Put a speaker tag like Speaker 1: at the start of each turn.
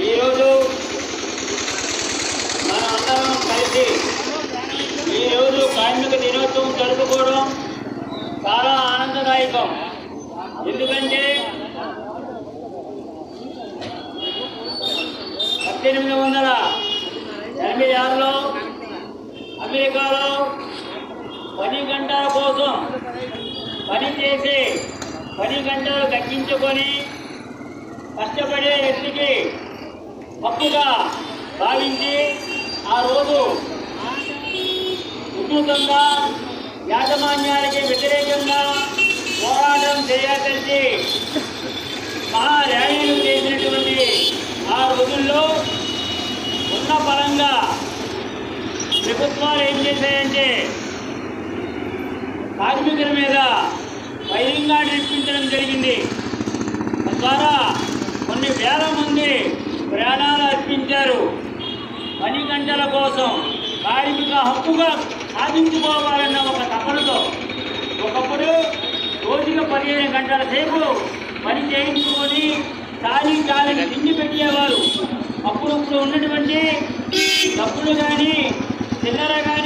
Speaker 1: ఈరోజు మనందరం కలిసి ఈరోజు కార్మిక దినోత్సవం జరుపుకోవడం చాలా ఆనందదాయకం. ఎందుకంటే 1886లో అమెరికాలో 10 గంటల కోసం పనిచేసి 10 గంటలు తగ్గించుకొని కష్టపడే వ్యక్తికి హక్కుగా భావించి ఆ రోజు ఉద్యోగంగా యాజమాన్యానికి వ్యతిరేకంగా పోరాటం చేయాల్సి మహా ర్యాలీలు చేసినటువంటి ఆ రోజుల్లో ఉన్న పరంగా ప్రభుత్వాలు ఏం చేశాయంటే కార్మికుల మీద బహిరంగా నిర్మించడం జరిగింది. తద్వారా కొన్ని వేల మంది ప్రాణాలు అర్పించారు. 10 గంటల కోసం కార్మిక హక్కుగా సాధించుకోవాలన్న ఒక తపనతో ఒకప్పుడు రోజుకు 15 గంటల సేపు పని చేయించుకొని చాలికి తిండి పెట్టేవారు. అప్పుడు ఉన్నటువంటి డబ్బులు కానీ చిల్లర కానీ